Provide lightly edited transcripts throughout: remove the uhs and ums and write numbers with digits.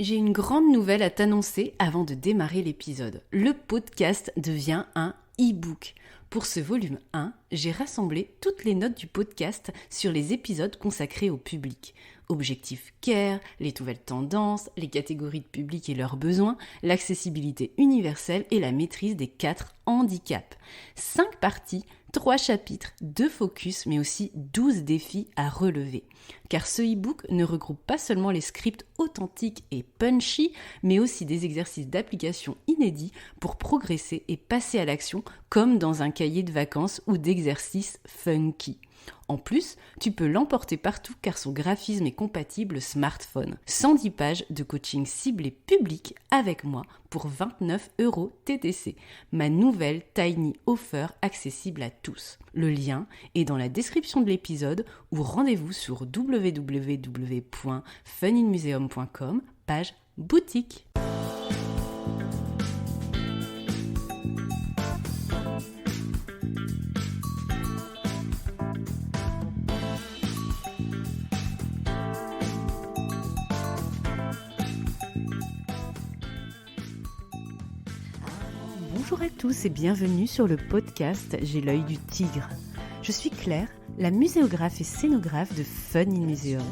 J'ai une grande nouvelle à t'annoncer avant de démarrer l'épisode. Le podcast devient un e-book. Pour ce volume 1, j'ai rassemblé toutes les notes du podcast sur les épisodes consacrés au public. Objectif CARE, les nouvelles tendances, les catégories de public et leurs besoins, l'accessibilité universelle et la maîtrise des 4 handicaps. 5 parties, 3 chapitres, 2 focus, mais aussi 12 défis à relever. Car ce e-book ne regroupe pas seulement les scripts authentiques et punchy, mais aussi des exercices d'application inédits pour progresser et passer à l'action comme dans un cahier de vacances ou d'exercices funky. En plus, tu peux l'emporter partout car son graphisme est compatible smartphone. 110 pages de coaching ciblé public avec moi pour 29 € TTC. Ma nouvelle Tiny Offer accessible à tous. Le lien est dans la description de l'épisode ou rendez-vous sur www.funinmuseum.com, page boutique. Bonjour à tous et bienvenue sur le podcast J'ai l'œil du tigre. Je suis Claire, la muséographe et scénographe de Fun in Museum.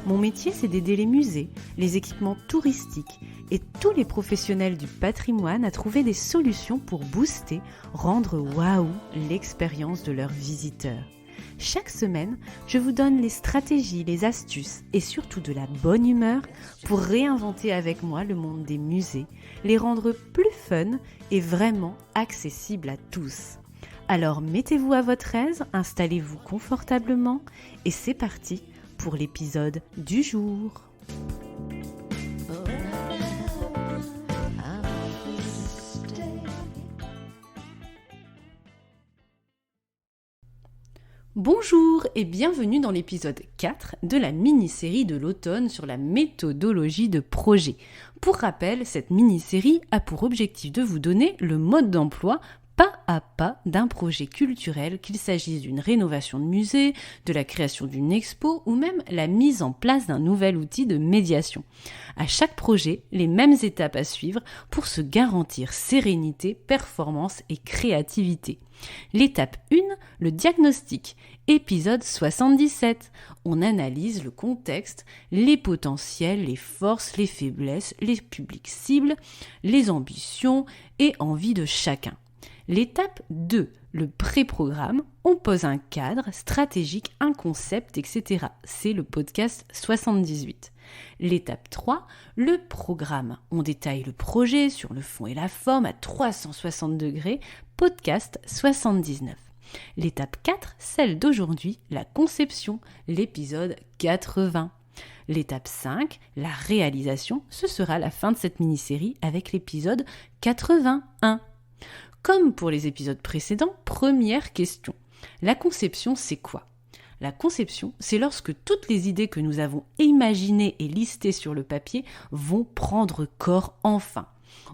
Mon métier, c'est d'aider les musées, les équipements touristiques et tous les professionnels du patrimoine à trouver des solutions pour booster, rendre waouh l'expérience de leurs visiteurs. Chaque semaine, je vous donne les stratégies, les astuces et surtout de la bonne humeur pour réinventer avec moi le monde des musées, les rendre plus fun et vraiment accessibles à tous. Alors mettez-vous à votre aise, installez-vous confortablement et c'est parti pour l'épisode du jour. Bonjour et bienvenue dans l'épisode 4 de la mini-série de l'automne sur la méthodologie de projet. Pour rappel, cette mini-série a pour objectif de vous donner le mode d'emploi pas à pas d'un projet culturel, qu'il s'agisse d'une rénovation de musée, de la création d'une expo ou même la mise en place d'un nouvel outil de médiation. À chaque projet, les mêmes étapes à suivre pour se garantir sérénité, performance et créativité. L'étape 1, le diagnostic, épisode 77. On analyse le contexte, les potentiels, les forces, les faiblesses, les publics cibles, les ambitions et envies de chacun. L'étape 2, le pré-programme, on pose un cadre stratégique, un concept, etc. C'est le podcast 78. L'étape 3, le programme. On détaille le projet sur le fond et la forme à 360 degrés, podcast 79. L'étape 4, celle d'aujourd'hui, la conception, l'épisode 80. L'étape 5, la réalisation, ce sera la fin de cette mini-série avec l'épisode 81. Comme pour les épisodes précédents, première question. La conception, c'est quoi ? La conception, c'est lorsque toutes les idées que nous avons imaginées et listées sur le papier vont prendre corps enfin.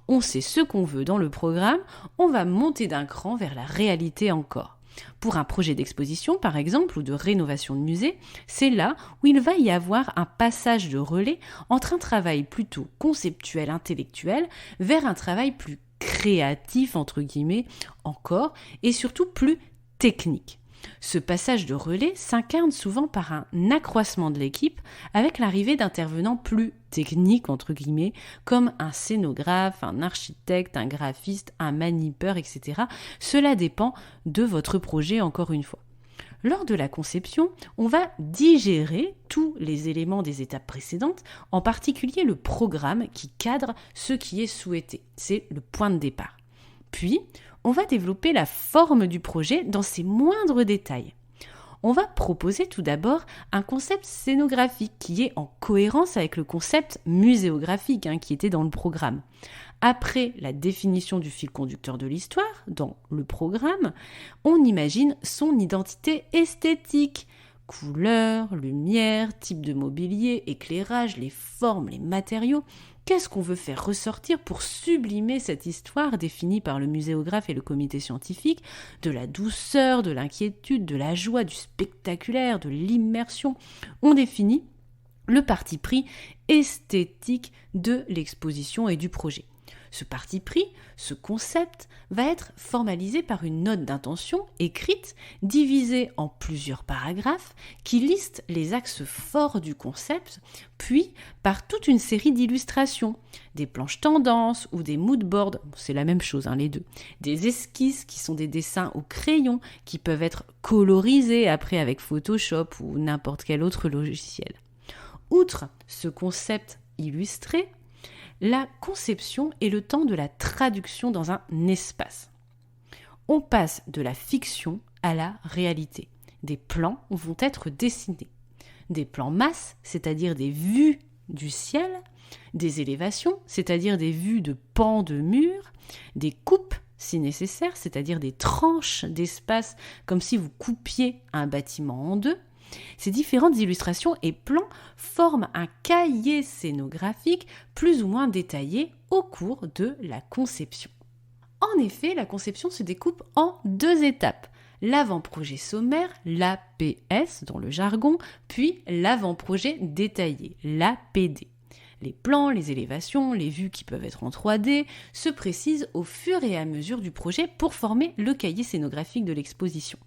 On sait ce qu'on veut dans le programme, on va monter d'un cran vers la réalité encore. Pour un projet d'exposition, par exemple, ou de rénovation de musée, c'est là où il va y avoir un passage de relais entre un travail plutôt conceptuel, intellectuel, vers un travail plus créatif, entre guillemets, encore, et surtout plus technique. Ce passage de relais s'incarne souvent par un accroissement de l'équipe avec l'arrivée d'intervenants plus techniques, entre guillemets, comme un scénographe, un architecte, un graphiste, un manipeur, etc. Cela dépend de votre projet, encore une fois. Lors de la conception, on va digérer tous les éléments des étapes précédentes, en particulier le programme qui cadre ce qui est souhaité. C'est le point de départ. Puis, on va développer la forme du projet dans ses moindres détails. On va proposer tout d'abord un concept scénographique qui est en cohérence avec le concept muséographique qui était dans le programme. Après la définition du fil conducteur de l'histoire, dans le programme, on imagine son identité esthétique. Couleurs, lumière, type de mobilier, éclairage, les formes, les matériaux. Qu'est-ce qu'on veut faire ressortir pour sublimer cette histoire définie par le muséographe et le comité scientifique, de la douceur, de l'inquiétude, de la joie, du spectaculaire, de l'immersion. On définit le parti pris esthétique de l'exposition et du projet. Ce parti pris, ce concept, va être formalisé par une note d'intention écrite, divisée en plusieurs paragraphes, qui listent les axes forts du concept, puis par toute une série d'illustrations, des planches tendances ou des moodboards, c'est la même chose les deux, des esquisses qui sont des dessins au crayon, qui peuvent être colorisés après avec Photoshop ou n'importe quel autre logiciel. Outre ce concept illustré, la conception est le temps de la traduction dans un espace. On passe de la fiction à la réalité. Des plans vont être dessinés. Des plans masse, c'est-à-dire des vues du ciel, des élévations, c'est-à-dire des vues de pans de murs, des coupes, si nécessaire, c'est-à-dire des tranches d'espace, comme si vous coupiez un bâtiment en deux. Ces différentes illustrations et plans forment un cahier scénographique plus ou moins détaillé au cours de la conception. En effet, la conception se découpe en 2 étapes. L'avant-projet sommaire, l'APS dans le jargon, puis l'avant-projet détaillé, l'APD. Les plans, les élévations, les vues qui peuvent être en 3D se précisent au fur et à mesure du projet pour former le cahier scénographique de l'exposition.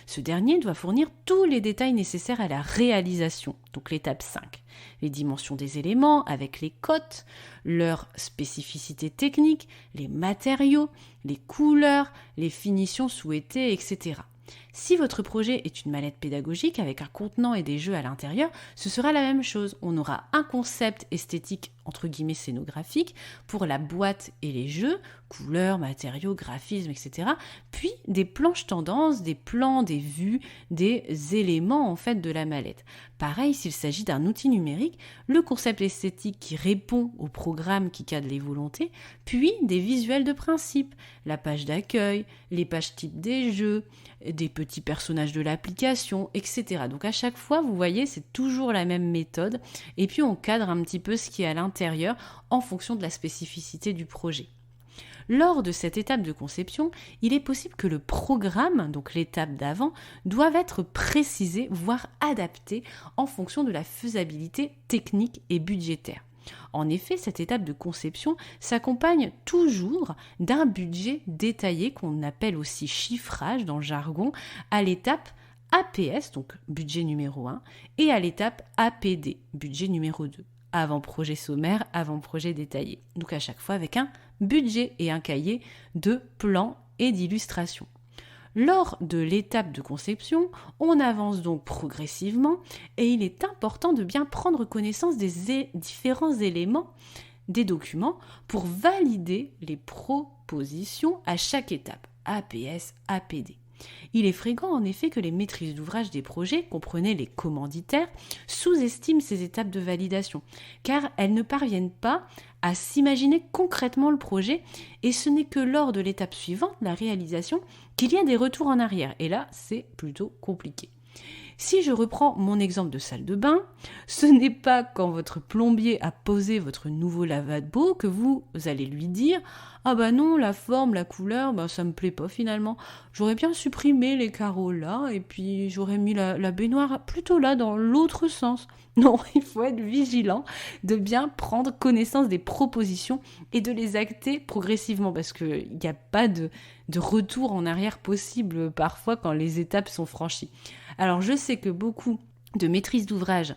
Ce dernier doit fournir tous les détails nécessaires à la réalisation, donc l'étape 5. Les dimensions des éléments avec les cotes, leurs spécificités techniques, les matériaux, les couleurs, les finitions souhaitées, etc. Si votre projet est une mallette pédagogique avec un contenant et des jeux à l'intérieur, ce sera la même chose. On aura un concept esthétique entre guillemets scénographique pour la boîte et les jeux, couleurs, matériaux, graphismes, etc. Puis des planches tendances, des plans, des vues, des éléments en fait de la mallette. Pareil, s'il s'agit d'un outil numérique, le concept esthétique qui répond au programme qui cadre les volontés, puis des visuels de principe, la page d'accueil, les pages type des jeux, des petits personnages de l'application, etc. Donc à chaque fois, vous voyez, c'est toujours la même méthode. Et puis on cadre un petit peu ce qui est à l'intérieur en fonction de la spécificité du projet. Lors de cette étape de conception, il est possible que le programme, donc l'étape d'avant, doive être précisé, voire adapté en fonction de la faisabilité technique et budgétaire. En effet, cette étape de conception s'accompagne toujours d'un budget détaillé qu'on appelle aussi chiffrage dans le jargon, à l'étape APS, donc budget numéro 1, et à l'étape APD, budget numéro 2. Avant-projet sommaire, avant-projet détaillé. Donc à chaque fois avec un budget et un cahier de plans et d'illustrations. Lors de l'étape de conception, on avance donc progressivement et il est important de bien prendre connaissance des différents éléments des documents pour valider les propositions à chaque étape, APS, APD. Il est fréquent en effet que les maîtrises d'ouvrage des projets, comprenez les commanditaires, sous-estiment ces étapes de validation, car elles ne parviennent pas à s'imaginer concrètement le projet, et ce n'est que lors de l'étape suivante, la réalisation, qu'il y a des retours en arrière, et là c'est plutôt compliqué. Si je reprends mon exemple de salle de bain, ce n'est pas quand votre plombier a posé votre nouveau lavabo que vous allez lui dire « Ah bah non, la forme, la couleur, ça me plaît pas finalement. J'aurais bien supprimé les carreaux là et puis j'aurais mis la baignoire plutôt là dans l'autre sens. » Non, il faut être vigilant de bien prendre connaissance des propositions et de les acter progressivement parce qu'il n'y a pas de retour en arrière possible parfois quand les étapes sont franchies. Alors je sais que beaucoup de maîtrises d'ouvrage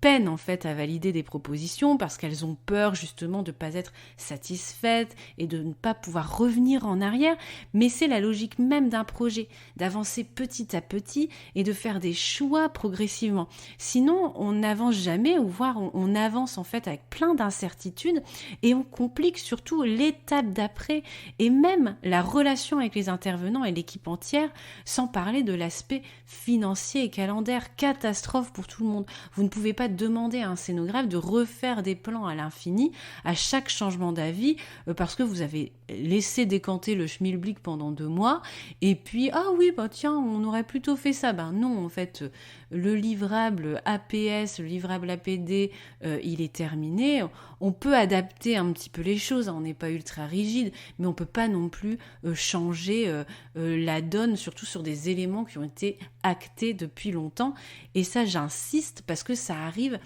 peinent en fait à valider des propositions parce qu'elles ont peur justement de ne pas être satisfaites et de ne pas pouvoir revenir en arrière, mais c'est la logique même d'un projet, d'avancer petit à petit et de faire des choix progressivement. Sinon, on n'avance jamais, ou voire on avance en fait avec plein d'incertitudes et on complique surtout l'étape d'après et même la relation avec les intervenants et l'équipe entière, sans parler de l'aspect financier et calendaire, catastrophe pour tout le monde. Vous ne pouvez pas demander à un scénographe de refaire des plans à l'infini à chaque changement d'avis parce que vous avez laissé décanter le schmilblick pendant 2 mois et puis ah oui tiens on aurait plutôt fait ça. Non en fait le livrable APS, le livrable APD il est terminé. On peut adapter un petit peu les choses, on n'est pas ultra rigide, mais on peut pas non plus changer la donne, surtout sur des éléments qui ont été actés depuis longtemps. Et ça, j'insiste parce que ça arrive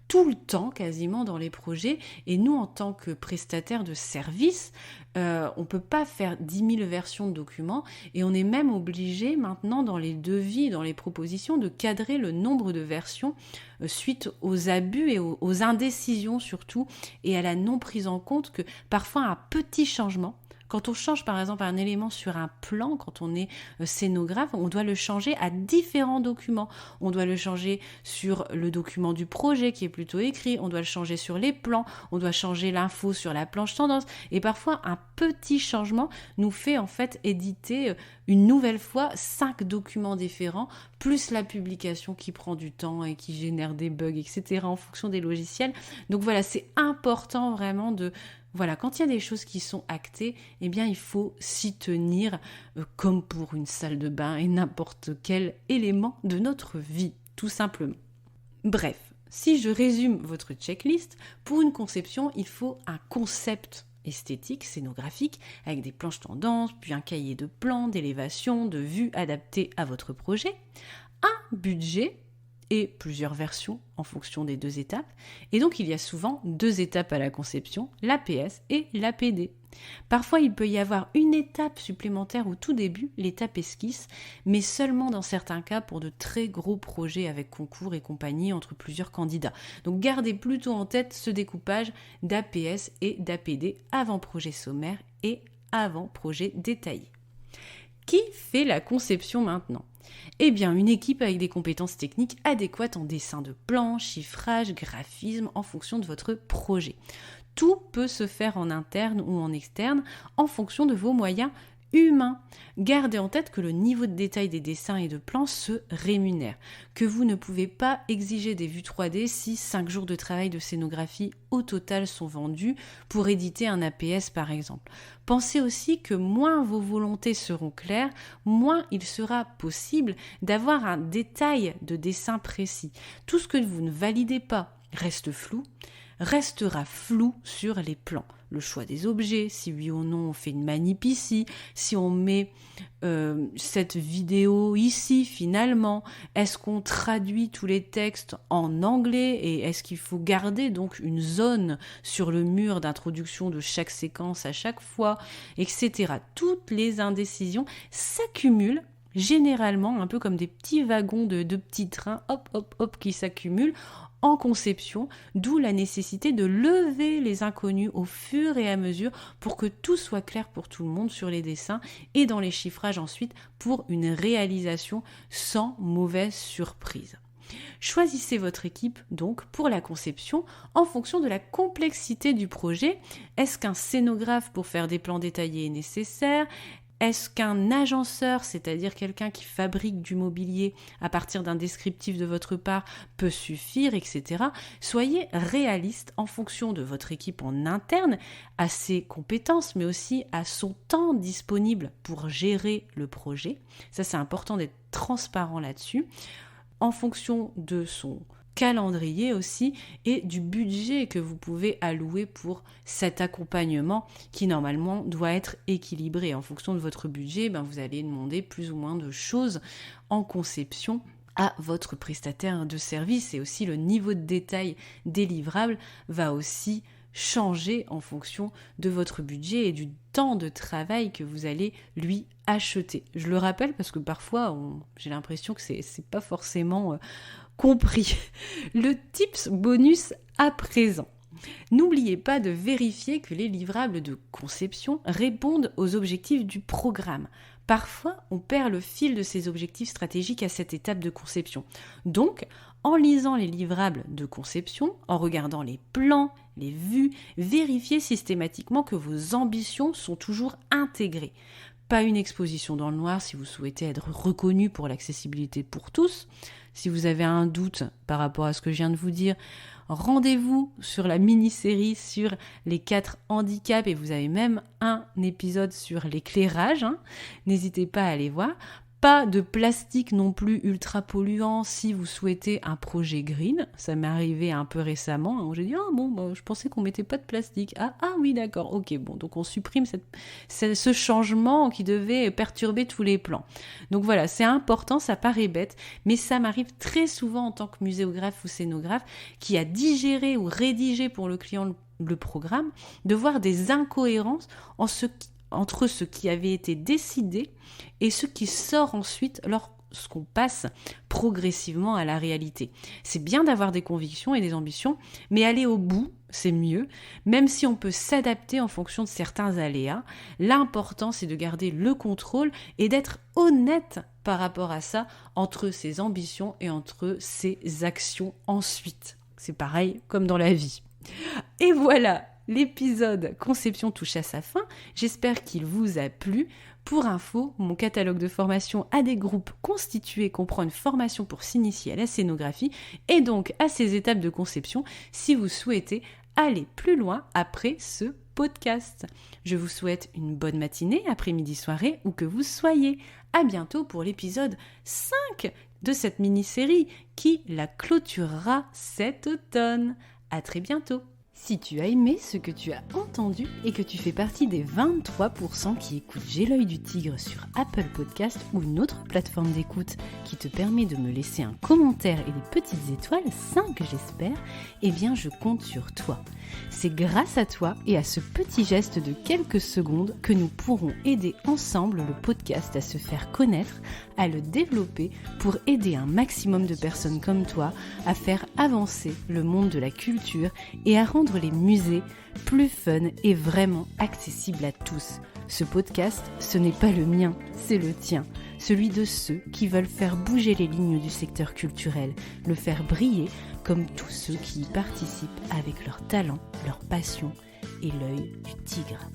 tout le temps quasiment dans les projets, et nous en tant que prestataire de service, on ne peut pas faire 10 000 versions de documents, et on est même obligé maintenant dans les devis, dans les propositions, de cadrer le nombre de versions suite aux abus et aux indécisions surtout, et à la non prise en compte que parfois un petit changement, quand on change par exemple un élément sur un plan, quand on est scénographe, on doit le changer à différents documents. On doit le changer sur le document du projet qui est plutôt écrit, on doit le changer sur les plans, on doit changer l'info sur la planche tendance. Et parfois, un petit changement nous fait en fait éditer une nouvelle fois 5 documents différents, plus la publication qui prend du temps et qui génère des bugs, etc. en fonction des logiciels. Donc voilà, c'est important vraiment de... Voilà, quand il y a des choses qui sont actées, eh bien il faut s'y tenir comme pour une salle de bain et n'importe quel élément de notre vie, tout simplement. Bref, si je résume votre checklist, pour une conception, il faut un concept esthétique, scénographique, avec des planches tendances, puis un cahier de plans, d'élévation, de vues adaptées à votre projet, un budget, et plusieurs versions en fonction des 2 étapes. Et donc, il y a souvent 2 étapes à la conception, l'APS et l'APD. Parfois, il peut y avoir une étape supplémentaire au tout début, l'étape esquisse, mais seulement dans certains cas pour de très gros projets avec concours et compagnie entre plusieurs candidats. Donc, gardez plutôt en tête ce découpage d'APS et d'APD avant projet sommaire et avant projet détaillé. Qui fait la conception maintenant ? Eh bien, une équipe avec des compétences techniques adéquates en dessin de plan, chiffrage, graphisme, en fonction de votre projet. Tout peut se faire en interne ou en externe, en fonction de vos moyens humain. Gardez en tête que le niveau de détail des dessins et de plans se rémunère, que vous ne pouvez pas exiger des vues 3D si 5 jours de travail de scénographie au total sont vendus pour éditer un APS par exemple. Pensez aussi que moins vos volontés seront claires, moins il sera possible d'avoir un détail de dessin précis. Tout ce que vous ne validez pas restera flou sur les plans. Le choix des objets, si oui ou non on fait une manip ici, si on met cette vidéo ici finalement, est-ce qu'on traduit tous les textes en anglais et est-ce qu'il faut garder donc une zone sur le mur d'introduction de chaque séquence à chaque fois, etc. Toutes les indécisions s'accumulent généralement un peu comme des petits wagons de petits trains, hop, qui s'accumulent en conception, d'où la nécessité de lever les inconnus au fur et à mesure pour que tout soit clair pour tout le monde sur les dessins et dans les chiffrages ensuite pour une réalisation sans mauvaise surprise. Choisissez votre équipe donc pour la conception en fonction de la complexité du projet. Est-ce qu'un scénographe pour faire des plans détaillés est nécessaire ? Est-ce qu'un agenceur, c'est-à-dire quelqu'un qui fabrique du mobilier à partir d'un descriptif de votre part, peut suffire, etc. Soyez réaliste en fonction de votre équipe en interne, à ses compétences, mais aussi à son temps disponible pour gérer le projet. Ça, c'est important d'être transparent là-dessus. En fonction de son calendrier aussi et du budget que vous pouvez allouer pour cet accompagnement qui normalement doit être équilibré. En fonction de votre budget, vous allez demander plus ou moins de choses en conception à votre prestataire de service et aussi le niveau de détail des livrables va aussi changer en fonction de votre budget et du temps de travail que vous allez lui acheter. Je le rappelle parce que parfois j'ai l'impression que c'est pas forcément compris. Le tips bonus à présent. N'oubliez pas de vérifier que les livrables de conception répondent aux objectifs du programme. Parfois, on perd le fil de ces objectifs stratégiques à cette étape de conception. Donc, en lisant les livrables de conception, en regardant les plans, les vues, vérifiez systématiquement que vos ambitions sont toujours intégrées. Pas une exposition dans le noir si vous souhaitez être reconnu pour l'accessibilité pour tous. Si vous avez un doute par rapport à ce que je viens de vous dire, rendez-vous sur la mini-série sur les 4 handicaps et vous avez même un épisode sur l'éclairage. N'hésitez pas à aller voir. Pas de plastique non plus ultra polluant si vous souhaitez un projet green. Ça m'est arrivé un peu récemment, où j'ai dit je pensais qu'on mettait pas de plastique. Ah oui, d'accord, ok, bon, donc on supprime ce changement qui devait perturber tous les plans. Donc voilà, c'est important, ça paraît bête, mais ça m'arrive très souvent en tant que muséographe ou scénographe qui a digéré ou rédigé pour le client le programme, de voir des incohérences entre ce qui avait été décidé et ce qui sort ensuite lorsqu'on passe progressivement à la réalité. C'est bien d'avoir des convictions et des ambitions, mais aller au bout, c'est mieux, même si on peut s'adapter en fonction de certains aléas. L'important, c'est de garder le contrôle et d'être honnête par rapport à ça, entre ses ambitions et entre ses actions ensuite. C'est pareil comme dans la vie. Et voilà, l'épisode Conception touche à sa fin. J'espère qu'il vous a plu. Pour info, mon catalogue de formation a des groupes constitués comprend une formation pour s'initier à la scénographie et donc à ces étapes de conception si vous souhaitez aller plus loin après ce podcast. Je vous souhaite une bonne matinée, après-midi, soirée, où que vous soyez. À bientôt pour l'épisode 5 de cette mini-série qui la clôturera cet automne. À très bientôt. Si tu as aimé ce que tu as entendu et que tu fais partie des 23% qui écoutent J'ai l'œil du tigre sur Apple Podcast ou une autre plateforme d'écoute qui te permet de me laisser un commentaire et des petites étoiles, 5 j'espère, eh bien je compte sur toi. C'est grâce à toi et à ce petit geste de quelques secondes que nous pourrons aider ensemble le podcast à se faire connaître, à le développer pour aider un maximum de personnes comme toi à faire avancer le monde de la culture et à rendre les musées plus fun et vraiment accessibles à tous. Ce podcast, ce n'est pas le mien, c'est le tien, celui de ceux qui veulent faire bouger les lignes du secteur culturel, le faire briller comme tous ceux qui y participent avec leur talent, leur passion et l'œil du tigre.